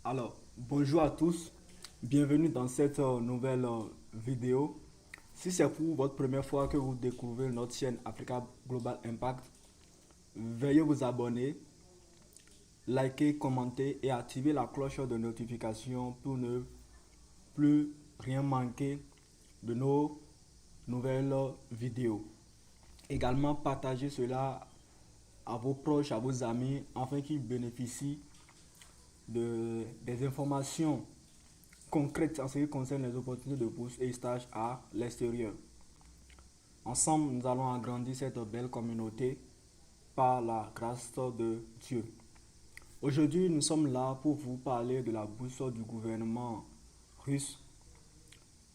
Alors, bonjour à tous, bienvenue dans cette nouvelle vidéo. Si c'est pour votre première fois que vous découvrez notre chaîne Africa Global Impact, veuillez vous abonner, liker, commenter et activer la cloche de notification pour ne plus rien manquer de nos nouvelles vidéos. Également, partagez cela à vos proches, à vos amis, afin qu'ils bénéficient des informations concrètes en ce qui concerne les opportunités de bourse et stages à l'extérieur. Ensemble, nous allons agrandir cette belle communauté par la grâce de Dieu. Aujourd'hui, nous sommes là pour vous parler de la bourse du gouvernement russe.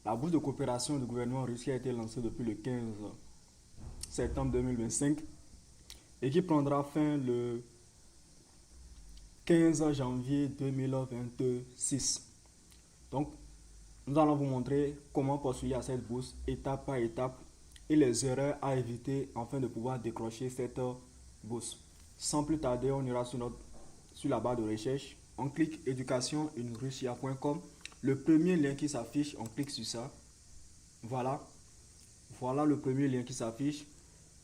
La bourse de coopération du gouvernement russe qui a été lancée depuis le 15 septembre 2025 et qui prendra fin le 15 janvier 2026. Donc, nous allons vous montrer comment postuler à cette bourse étape par étape et les erreurs à éviter afin de pouvoir décrocher cette bourse. Sans plus tarder, on ira sur la barre de recherche, on clique educationinrussia.com. Le premier lien qui s'affiche, on clique sur ça. Voilà le premier lien qui s'affiche.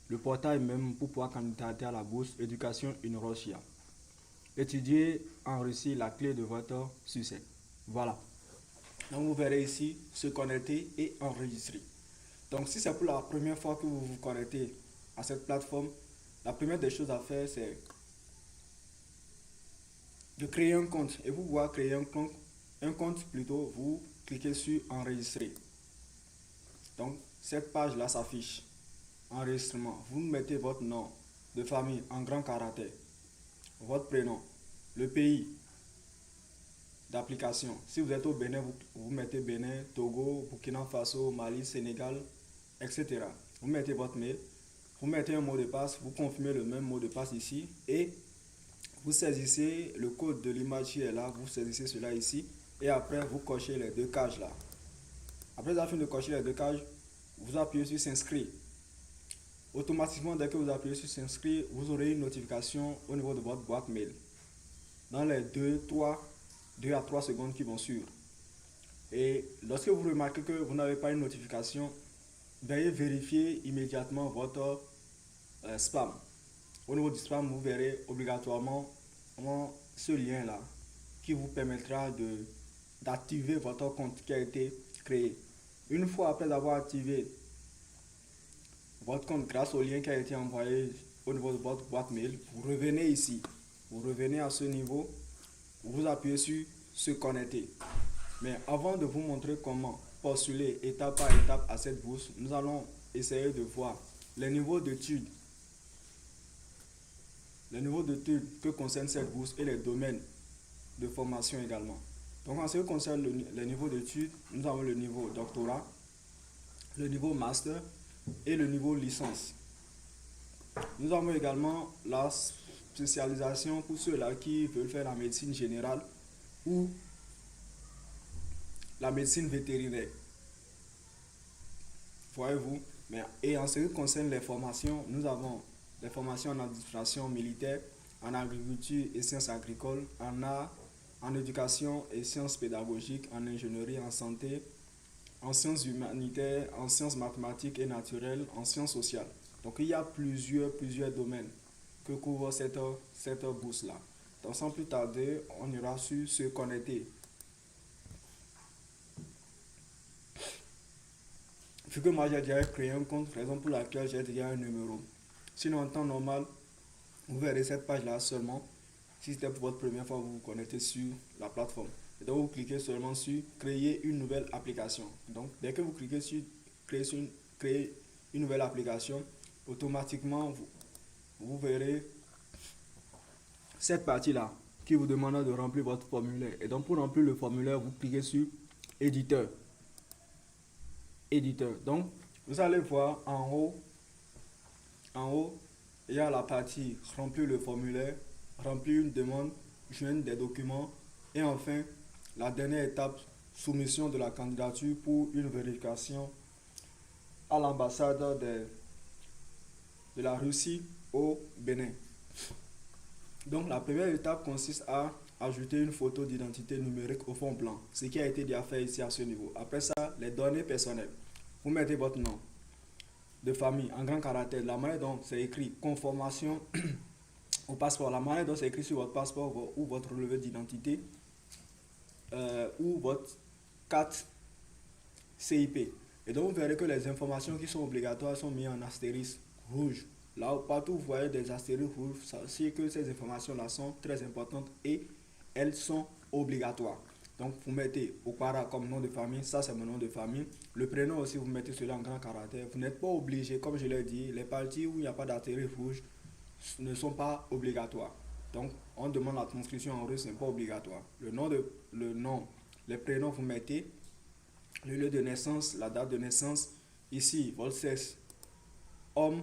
Le portail même pour pouvoir candidater à la bourse Éducation in Russia. Étudier en Russie, la clé de votre succès. Voilà. Donc vous verrez ici se connecter et enregistrer. Donc si c'est pour la première fois que vous vous connectez à cette plateforme, la première des choses à faire c'est de créer un compte. Et vous pouvez créer un compte plutôt, vous cliquez sur enregistrer. Donc cette page là s'affiche. Enregistrement. Vous mettez votre nom de famille en grand caractère, votre prénom, le pays d'application. Si vous êtes au Bénin, vous mettez Bénin, Togo, Burkina Faso, Mali, Sénégal, etc. Vous mettez votre mail, vous mettez un mot de passe, vous confirmez le même mot de passe ici et vous saisissez le code de l'image qui est là, vous saisissez cela ici et après vous cochez les deux cases là. Après la fin de cocher les deux cases, vous appuyez sur s'inscrire. Automatiquement, dès que vous appuyez sur s'inscrire, vous aurez une notification au niveau de votre boîte mail. Dans les 2 à 3 secondes qui vont suivre. Et lorsque vous remarquez que vous n'avez pas une notification, veuillez vérifier immédiatement votre spam. Au niveau du spam, vous verrez obligatoirement ce lien là qui vous permettra d'activer votre compte qui a été créé. Une fois après avoir activé votre compte grâce au lien qui a été envoyé au niveau de votre boîte mail, vous revenez ici. Vous revenez à ce niveau, vous appuyez sur se connecter. Mais avant de vous montrer comment postuler étape par étape à cette bourse, nous allons essayer de voir les niveaux d'études que concerne cette bourse et les domaines de formation également. Donc en ce qui concerne les niveaux d'études, nous avons le niveau doctorat, le niveau master et le niveau licence. Nous avons également la spécialisation pour ceux-là qui veulent faire la médecine générale ou la médecine vétérinaire. Voyez-vous. Et en ce qui concerne les formations, nous avons les formations en administration militaire, en agriculture et sciences agricoles, en art, en éducation et sciences pédagogiques, en ingénierie, en santé, en sciences humanitaires, en sciences mathématiques et naturelles, en sciences sociales. Donc il y a plusieurs domaines que couvre cette bourse-là. Donc sans plus tarder, on ira sur se connecter. Vu que moi j'ai déjà créé un compte, raison pour laquelle j'ai déjà un numéro. Sinon en temps normal, vous verrez cette page-là seulement. Si c'était pour votre première fois, vous vous connectez sur la plateforme. Et donc vous cliquez seulement sur créer une nouvelle application. Donc dès que vous cliquez sur créer une nouvelle application, automatiquement vous verrez cette partie-là qui vous demande de remplir votre formulaire. Et donc pour remplir le formulaire, vous cliquez sur éditeur. Donc vous allez voir en haut, il y a la partie remplir le formulaire, remplir une demande, joindre des documents et enfin la dernière étape, soumission de la candidature pour une vérification à l'ambassade de la Russie au Bénin. Donc la première étape consiste à ajouter une photo d'identité numérique au fond blanc, ce qui a été déjà fait ici à ce niveau. Après ça, les données personnelles. Vous mettez votre nom de famille en grand caractère, la manière dont c'est écrit, conformation au passeport, la manière dont c'est écrit sur votre passeport ou votre relevé d'identité ou votre carte CIP. Et donc vous verrez que les informations qui sont obligatoires sont mises en astérisque rouge. Là, partout vous voyez des astérisques rouges, ça signifie que ces informations-là sont très importantes et elles sont obligatoires. Donc vous mettez Okpara comme nom de famille, ça c'est mon nom de famille. Le prénom aussi, vous mettez cela en grand caractère. Vous n'êtes pas obligé, comme je l'ai dit, les parties où il n'y a pas d'astérisque rouge ne sont pas obligatoires. Donc on demande la transcription en russe, ce n'est pas obligatoire. Le nom, les prénoms vous mettez, le lieu de naissance, la date de naissance, ici votre sexe, homme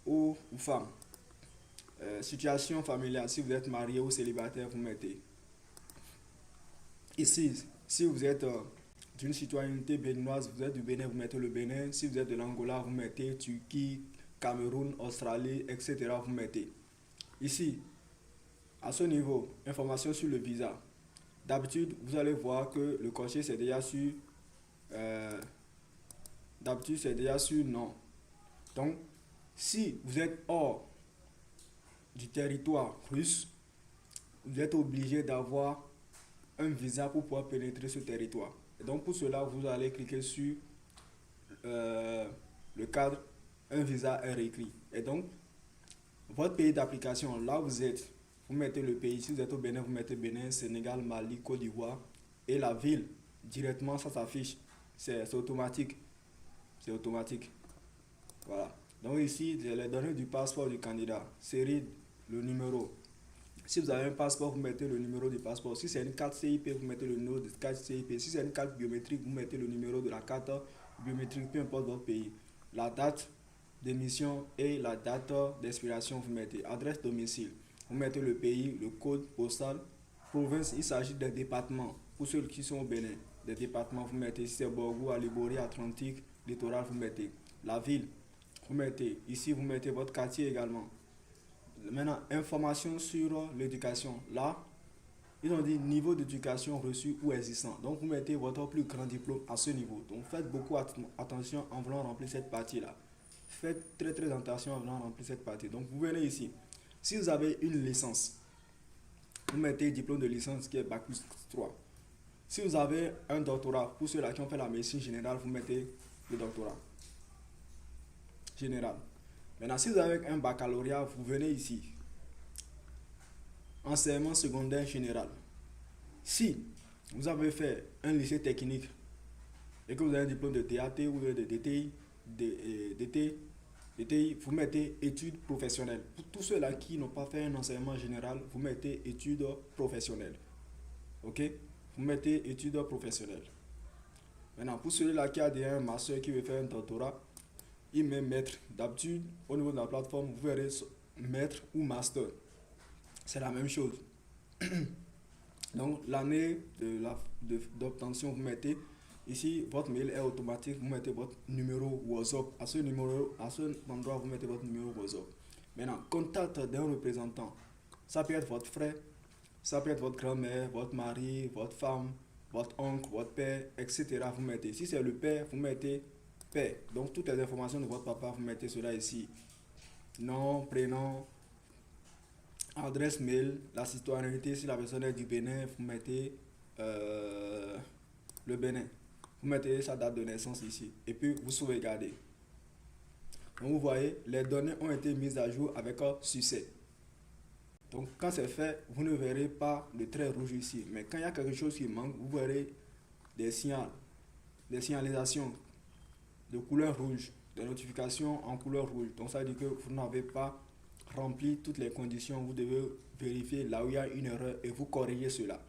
ou femme. Situation familiale, si vous êtes marié ou célibataire, vous mettez. Ici, si vous êtes d'une citoyenneté béninoise, vous êtes du Bénin, vous mettez le Bénin. Si vous êtes de l'Angola, vous mettez Turquie, Cameroun, Australie, etc. Vous mettez. Ici, à ce niveau, information sur le visa. D'habitude, vous allez voir que le cocher c'est déjà sur non. Donc, si vous êtes hors du territoire russe, vous êtes obligé d'avoir un visa pour pouvoir pénétrer ce territoire. Et donc pour cela, vous allez cliquer sur le cadre, un visa est écrit. Et donc, votre pays d'application, là où vous êtes, vous mettez le pays. Si vous êtes au Bénin, vous mettez Bénin, Sénégal, Mali, Côte d'Ivoire. Et la ville, directement, ça s'affiche. C'est automatique. C'est automatique. Voilà. Donc ici, les données du passeport du candidat, série, le numéro. Si vous avez un passeport, vous mettez le numéro du passeport. Si c'est une carte CIP, vous mettez le numéro de carte CIP. Si c'est une carte biométrique, vous mettez le numéro de la carte biométrique, peu importe votre pays. La date d'émission et la date d'expiration, vous mettez adresse domicile. Vous mettez le pays, le code postal, province, il s'agit des départements. Pour ceux qui sont au Bénin, des départements, vous mettez, si c'est Borgou, Alibori, Atlantique, Littoral, vous mettez. La ville, vous mettez. Ici, vous mettez votre quartier également. Maintenant, information sur l'éducation. Là, ils ont dit niveau d'éducation reçu ou existant. Donc, vous mettez votre plus grand diplôme à ce niveau. Donc, faites beaucoup attention en voulant remplir cette partie-là. Faites très attention en voulant remplir cette partie. Donc, vous venez ici. Si vous avez une licence, vous mettez diplôme de licence qui est Bac plus 3. Si vous avez un doctorat, pour ceux-là qui ont fait la médecine générale, vous mettez le doctorat général. Maintenant, si vous avez un baccalauréat, vous venez ici. Enseignement secondaire général. Si vous avez fait un lycée technique et que vous avez un diplôme de DAT ou de DTI, vous mettez études professionnelles. Pour tous ceux-là qui n'ont pas fait un enseignement général, vous mettez études professionnelles. Ok? Vous mettez études professionnelles. Maintenant, pour celui-là qui a déjà un master, qui veut faire un doctorat, il met maître. D'habitude, au niveau de la plateforme, vous verrez maître ou master. C'est la même chose. Donc, l'année d'obtention, vous mettez ici, votre mail est automatique, vous mettez votre numéro WhatsApp. À ce endroit, vous mettez votre numéro WhatsApp. Maintenant, contact d'un représentant. Ça peut être votre frère, ça peut être votre grand-mère, votre mari, votre femme, votre oncle, votre père, etc. Vous mettez. Si c'est le père, vous mettez père. Donc toutes les informations de votre papa, vous mettez cela ici. Nom, prénom, adresse mail, la citoyenneté, si la personne est du Bénin, vous mettez le Bénin. Vous mettez sa date de naissance ici. Et puis vous sauvegardez. Donc vous voyez, les données ont été mises à jour avec un succès. Donc quand c'est fait, vous ne verrez pas le trait rouge ici. Mais quand il y a quelque chose qui manque, vous verrez des signalisations de couleur rouge, des notifications en couleur rouge. Donc ça veut dire que vous n'avez pas rempli toutes les conditions. Vous devez vérifier là où il y a une erreur et vous corrigez cela.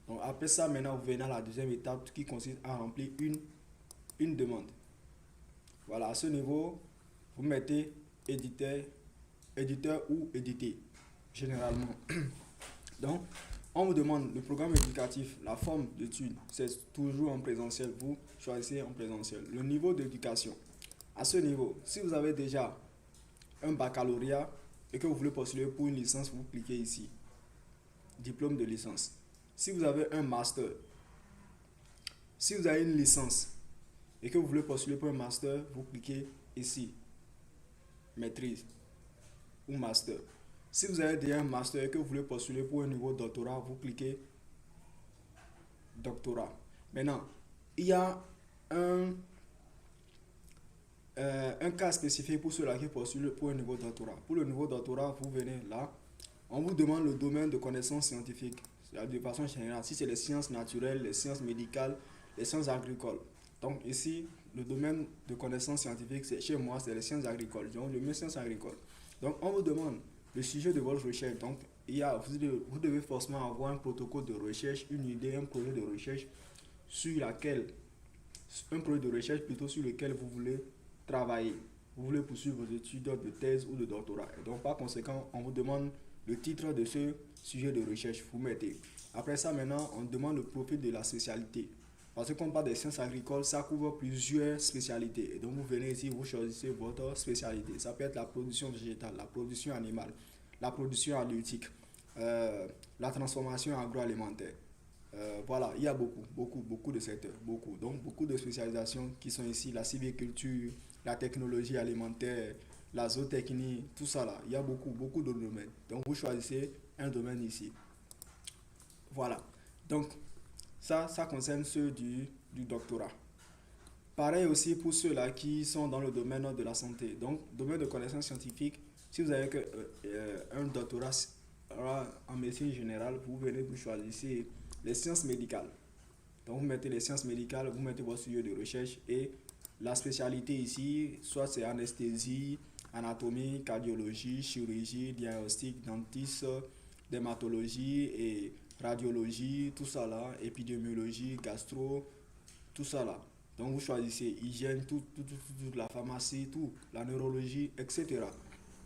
Donc après ça, maintenant vous venez à la deuxième étape qui consiste à remplir une demande. Voilà, à ce niveau, vous mettez éditeur ou édité, généralement. Donc, on vous demande le programme éducatif, la forme d'études, c'est toujours en présentiel. Vous choisissez en présentiel. Le niveau d'éducation. À ce niveau, si vous avez déjà un baccalauréat et que vous voulez postuler pour une licence, vous cliquez ici. diplôme de licence. Si vous avez un master, si vous avez une licence et que vous voulez postuler pour un master, vous cliquez ici, maîtrise ou master. Si vous avez déjà un master et que vous voulez postuler pour un niveau doctorat, vous cliquez doctorat. Maintenant, il y a un cas spécifique pour ceux-là qui postulent pour un niveau doctorat. Pour le niveau doctorat, vous venez là, on vous demande le domaine de connaissances scientifiques, de façon générale. Si c'est les sciences naturelles, les sciences médicales, les sciences agricoles. Donc ici, le domaine de connaissances scientifiques, c'est, chez moi, c'est les sciences agricoles. Donc le mieux sciences agricoles. Donc on vous demande le sujet de votre recherche. Donc vous devez forcément avoir un protocole de recherche, une idée, un projet de recherche sur laquelle, un projet de recherche plutôt sur lequel vous voulez travailler. Vous voulez poursuivre vos études de thèse ou de doctorat. Et donc par conséquent, on vous demande le titre de ce sujet de recherche. Vous mettez. Après ça, maintenant, on demande le profil de la spécialité. Parce que quand on parle des sciences agricoles, ça couvre plusieurs spécialités. Et donc vous venez ici, vous choisissez votre spécialité. Ça peut être la production végétale, la production animale, la production halieutique, la transformation agroalimentaire. Voilà, il y a beaucoup de secteurs, beaucoup. Donc beaucoup de spécialisations qui sont ici, la sylviculture, la technologie alimentaire, la zootechnie, tout ça là. Il y a beaucoup de domaines. Donc vous choisissez un domaine ici. Voilà. Donc ça concerne ceux du doctorat. Pareil aussi pour ceux-là qui sont dans le domaine de la santé. Donc, domaine de connaissances scientifiques, si vous avez un doctorat en médecine générale, vous venez, vous choisissez les sciences médicales. Donc, vous mettez les sciences médicales, vous mettez votre sujet de recherche et la spécialité ici, soit c'est anesthésie, anatomie, cardiologie, chirurgie, diagnostic, dentiste, dermatologie et radiologie, tout ça là, épidémiologie, gastro, tout ça là. Donc vous choisissez hygiène, tout, la pharmacie, tout, la neurologie, etc.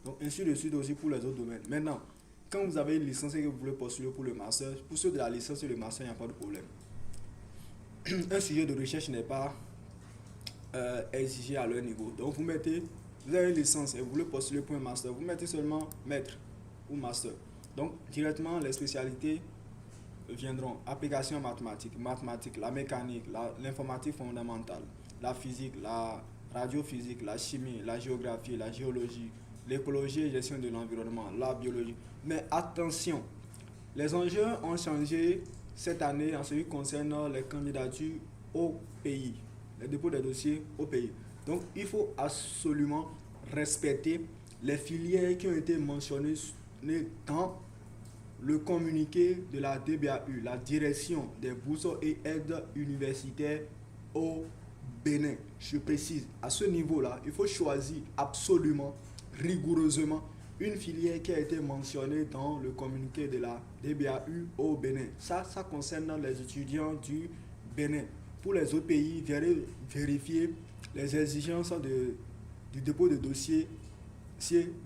Donc ainsi de suite aussi pour les autres domaines. Maintenant, quand vous avez une licence et que vous voulez postuler pour le master, pour ceux de la licence et le master, il n'y a pas de problème. Un sujet de recherche n'est pas exigé à leur niveau. Donc vous avez une licence et vous voulez postuler pour un master, vous mettez seulement maître ou master. Donc directement les spécialités viendront application mathématiques, la mécanique, l'informatique fondamentale, la physique, la radiophysique, la chimie, la géographie, la géologie, l'écologie et gestion de l'environnement, la biologie. Mais attention, les enjeux ont changé cette année en ce qui concerne les candidatures au pays, les dépôts des dossiers au pays. Donc il faut absolument respecter les filières qui ont été mentionnées dans le communiqué de la DBAU, la direction des bourses et aides universitaires au Bénin. Je précise, à ce niveau-là, il faut choisir absolument, rigoureusement, une filière qui a été mentionnée dans le communiqué de la DBAU au Bénin. Ça concerne les étudiants du Bénin. Pour les autres pays, vérifier les exigences du dépôt de dossier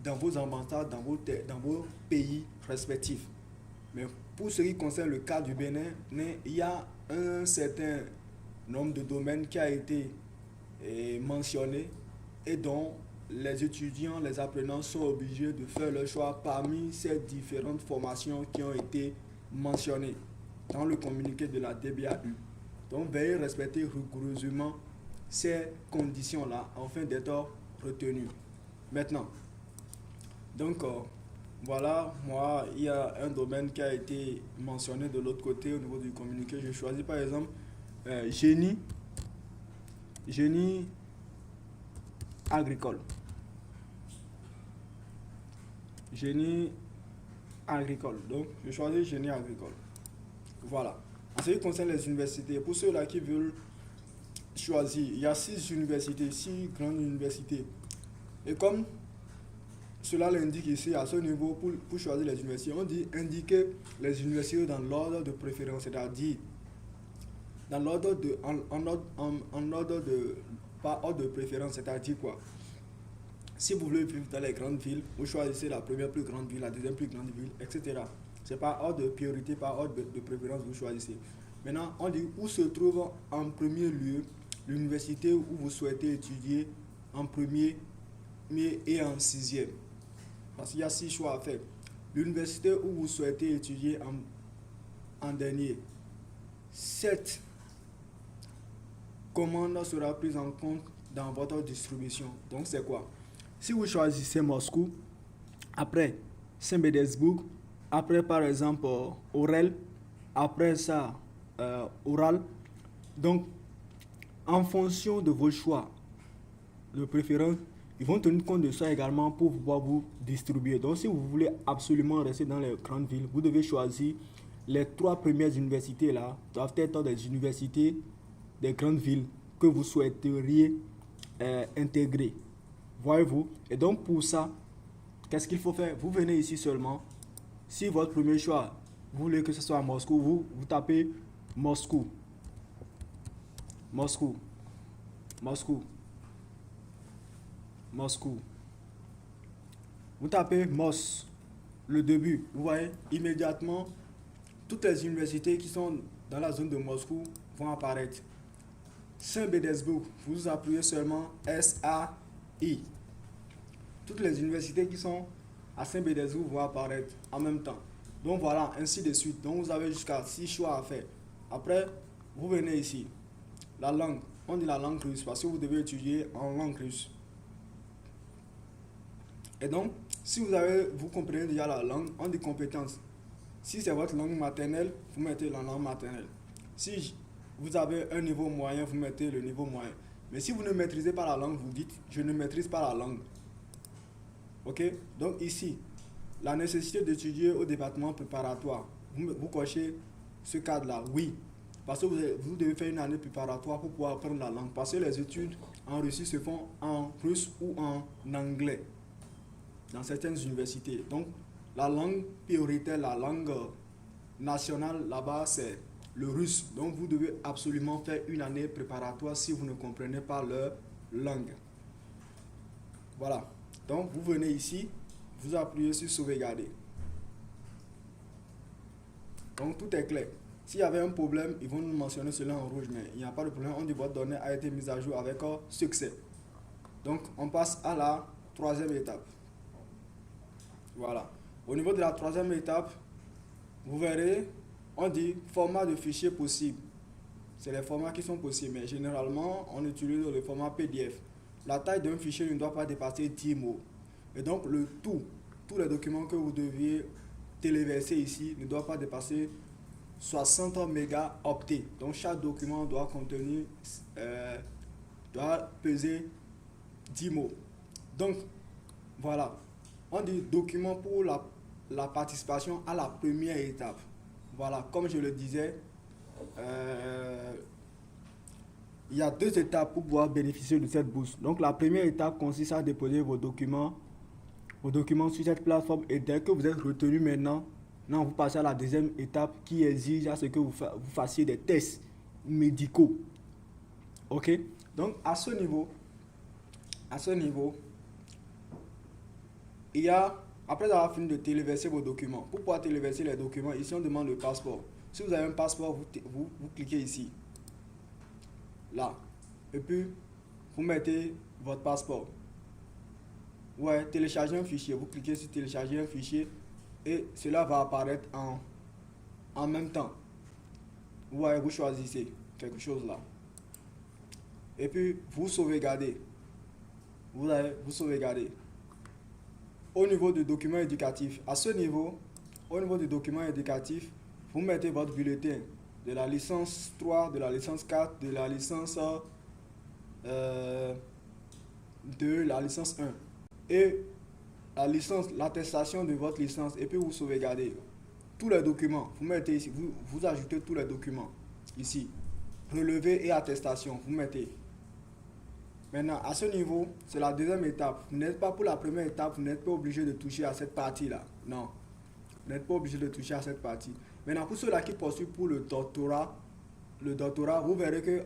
dans vos ambassades, dans vos pays respectifs. Mais pour ce qui concerne le cas du Bénin, il y a un certain nombre de domaines qui a été mentionné et dont les étudiants, les apprenants sont obligés de faire leur choix parmi ces différentes formations qui ont été mentionnées dans le communiqué de la DBAU. Donc veuillez respecter rigoureusement ces conditions-là afin d'être retenus. Maintenant, donc voilà, moi, il y a un domaine qui a été mentionné de l'autre côté au niveau du communiqué. Je choisis par exemple génie agricole. Génie agricole. Donc, je choisis génie agricole. Voilà. En ce qui concerne les universités, pour ceux-là qui veulent choisir, il y a 6 universités, 6 grandes universités. Et comme cela l'indique ici, à ce niveau, pour choisir les universités, on dit indiquer les universités dans l'ordre de préférence, c'est-à-dire dans l'ordre en ordre de, par ordre de préférence, c'est-à-dire quoi? Si vous voulez vivre dans les grandes villes, vous choisissez la première plus grande ville, la deuxième plus grande ville, etc. C'est par ordre de priorité, par ordre de préférence, vous choisissez. Maintenant, on dit où se trouve en premier lieu l'université où vous souhaitez étudier en premier et en 6e. Parce qu'il y a 6 choix à faire. l'université où vous souhaitez étudier en dernier. Cette commande sera prise en compte dans votre distribution. Donc c'est quoi? Si vous choisissez Moscou, après Saint-Pétersbourg, après par exemple Orel, après ça Oral, donc en fonction de vos choix de préférence, ils vont tenir compte de ça également pour pouvoir vous distribuer. Donc si vous voulez absolument rester dans les grandes villes, vous devez choisir les 3 premières universités là, doivent être des universités des grandes villes que vous souhaiteriez intégrer. Voyez-vous? Et donc pour ça, qu'est-ce qu'il faut faire? Vous venez ici seulement. Si votre premier choix, vous voulez que ce soit à Moscou, vous tapez Moscou. Moscou. Moscou. Moscou. Vous tapez Mos, le début. Vous voyez, immédiatement, toutes les universités qui sont dans la zone de Moscou vont apparaître. Saint-Pétersbourg, vous appuyez seulement S-A-I. Toutes les universités qui sont à Saint-Pétersbourg vont apparaître en même temps. Donc voilà, ainsi de suite. Donc vous avez jusqu'à 6 choix à faire. Après, vous venez ici. La langue, on dit la langue russe parce que vous devez étudier en langue russe. Et donc, si vous comprenez déjà la langue, on dit compétence. Si c'est votre langue maternelle, vous mettez la langue maternelle. Si vous avez un niveau moyen, vous mettez le niveau moyen. Mais si vous ne maîtrisez pas la langue, vous dites je ne maîtrise pas la langue. Ok? Donc ici, la nécessité d'étudier au département préparatoire. Vous cochez ce cadre-là, oui. Parce que vous devez faire une année préparatoire pour pouvoir apprendre la langue. Parce que les études en Russie se font en russe ou en anglais. Dans certaines universités. Donc, la langue prioritaire, la langue nationale là-bas, c'est le russe. Donc, vous devez absolument faire une année préparatoire si vous ne comprenez pas leur langue. Voilà. Donc, vous venez ici, vous appuyez sur sauvegarder. Donc, tout est clair. S'il y avait un problème, ils vont nous mentionner cela en rouge, mais il n'y a pas de problème. On dit votre donnée a été mise à jour avec succès. Donc, on passe à la 3e étape. Voilà. Au niveau de la 3e étape, vous verrez, on dit format de fichier possible. C'est les formats qui sont possibles, mais généralement, on utilise le format PDF. La taille d'un fichier ne doit pas dépasser 10 mots. Et donc, tous les documents que vous deviez téléverser ici ne doivent pas dépasser 60 mégaoctets. Donc, chaque document doit contenir, doit peser 10 mots. Donc, voilà. On dit document pour la participation à la première étape. Voilà, comme je le disais, il y a 2 étapes pour pouvoir bénéficier de cette bourse. Donc la première étape consiste à déposer vos documents sur cette plateforme et dès que vous êtes retenu maintenant, vous passez à la 2e étape qui exige à ce que vous fassiez des tests médicaux. Ok? Donc à ce niveau, il y a, après avoir fini de téléverser vos documents, pour pouvoir téléverser les documents, ici on demande le passeport. Si vous avez un passeport, vous cliquez ici, là, et puis vous mettez votre passeport. Ouais, télécharger un fichier, vous cliquez sur télécharger un fichier et cela va apparaître en même temps. Ouais, vous choisissez quelque chose là. Et puis vous sauvegardez. Vous sauvegardez. Au niveau du document éducatif, à ce niveau, au niveau du document éducatif, vous mettez votre bulletin de la licence 3, de la licence 4, de la licence 2, la licence 1. Et la licence, l'attestation de votre licence, et puis vous sauvegardez tous les documents. Vous mettez ici, vous ajoutez tous les documents ici. Relevé et attestation, vous mettez. Maintenant, à ce niveau, c'est la 2e étape. Vous n'êtes pas pour la première étape, vous n'êtes pas obligé de toucher à cette partie-là. Non, vous n'êtes pas obligé de toucher à cette partie. Maintenant, pour ceux-là qui poursuivent pour le doctorat, vous verrez que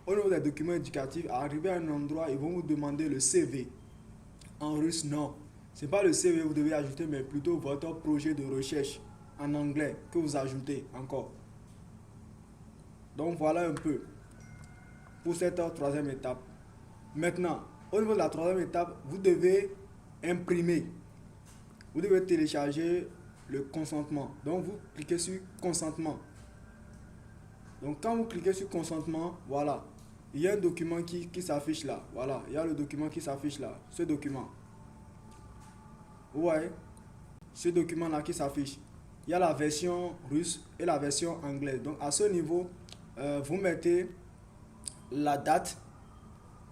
au niveau des documents éducatifs, arrivé à un endroit, ils vont vous demander le CV. En russe, non. Ce n'est pas le CV que vous devez ajouter, mais plutôt votre projet de recherche en anglais que vous ajoutez encore. Donc, voilà un peu pour cette 3e étape. Maintenant, au niveau de la 3e étape, vous devez imprimer. Vous devez télécharger le consentement. Donc vous cliquez sur consentement. Donc quand vous cliquez sur consentement, voilà, il y a un document qui s'affiche là. Voilà, il y a le document qui s'affiche là. Ce document. Vous voyez, ce document là qui s'affiche. Il y a la version russe et la version anglaise. Donc à ce niveau, vous mettez la date,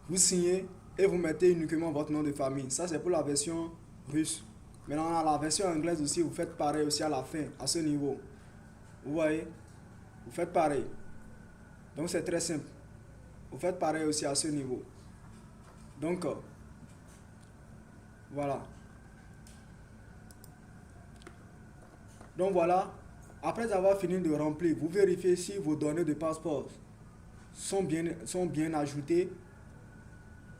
vous signez et vous mettez uniquement votre nom de famille. Ça c'est pour la version russe. Maintenant la version anglaise aussi, vous faites pareil aussi à la fin, à ce niveau. Vous voyez, vous faites pareil. Donc c'est très simple. Vous faites pareil aussi à ce niveau. Donc voilà. Donc voilà, après avoir fini de remplir, vous vérifiez si vos données de passeport sont bien ajoutées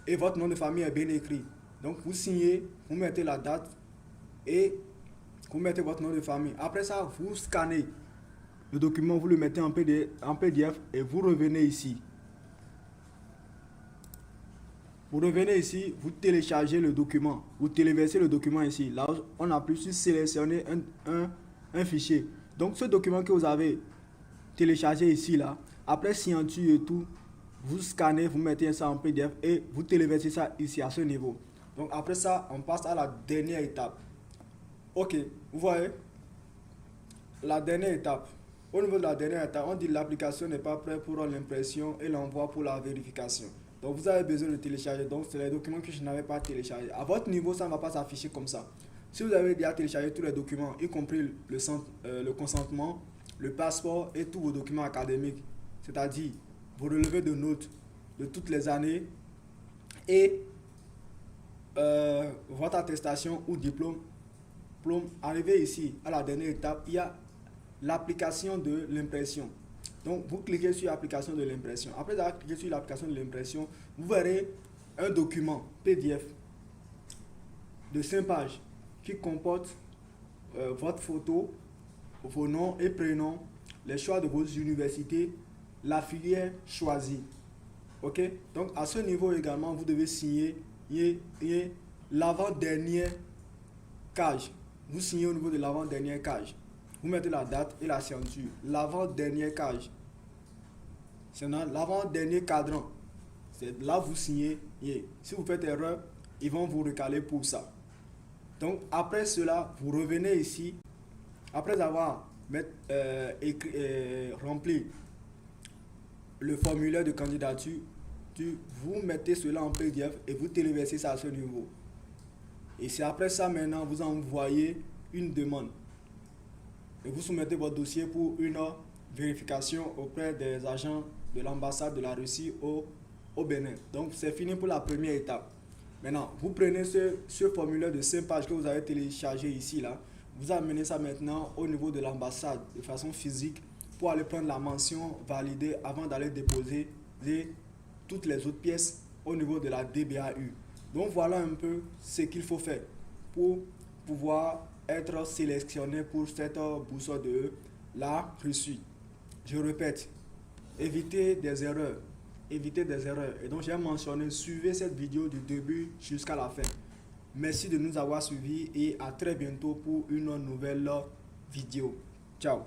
et votre nom de famille est bien écrit. Donc vous signez, vous mettez la date et vous mettez votre nom de famille. Après ça, vous scannez le document, vous le mettez en PDF et vous revenez ici. Vous revenez ici, vous téléchargez le document, vous téléversez le document ici. Là, on appuie sur sélectionner un fichier. Donc ce document que vous avez téléchargé ici là, après signature et tout, vous scannez, vous mettez ça en PDF et vous téléversez ça ici à ce niveau. Donc après ça, on passe à la dernière étape. Ok, vous voyez la dernière étape. Au niveau de la dernière étape, on dit l'application n'est pas prête pour l'impression et l'envoi pour la vérification. Donc vous avez besoin de télécharger. Donc c'est les documents que je n'avais pas téléchargés. À votre niveau, ça ne va pas s'afficher comme ça. Si vous avez déjà téléchargé tous les documents, y compris le consentement, le passeport et tous vos documents académiques, c'est-à-dire vos relevés de notes de toutes les années et votre attestation ou diplôme, arrivé ici à la dernière étape, il y a l'application de l'impression. Donc vous cliquez sur l'application de l'impression. Après avoir cliqué sur l'application de l'impression, vous verrez un document PDF de 5 pages qui comporte votre photo, vos noms et prénoms, les choix de vos universités, la filière choisie. Ok? Donc à ce niveau également, vous devez signer l'avant-dernière case. Vous signez au niveau de l'avant-dernière case. Vous mettez la date et la signature. L'avant-dernière case. C'est l'avant-dernier cadran. C'est là vous signez. Si vous faites erreur, ils vont vous recaler pour ça. Donc après cela, vous revenez ici. Après avoir rempli le formulaire de candidature, vous mettez cela en PDF et vous téléversez ça à ce niveau. Et c'est après ça maintenant, vous envoyez une demande. Et vous soumettez votre dossier pour une vérification auprès des agents de l'ambassade de la Russie au Bénin. Donc c'est fini pour la première étape. Maintenant, vous prenez ce formulaire de 5 pages que vous avez téléchargé ici, là. Vous amenez ça maintenant au niveau de l'ambassade de façon physique pour aller prendre la mention validée avant d'aller déposer toutes les autres pièces au niveau de la DBAU. Donc voilà un peu ce qu'il faut faire pour pouvoir être sélectionné pour cette bourse de la Russie. Je répète, évitez des erreurs. Évitez des erreurs. Et donc j'ai mentionné, suivez cette vidéo du début jusqu'à la fin. Merci de nous avoir suivis et à très bientôt pour une nouvelle vidéo. Ciao.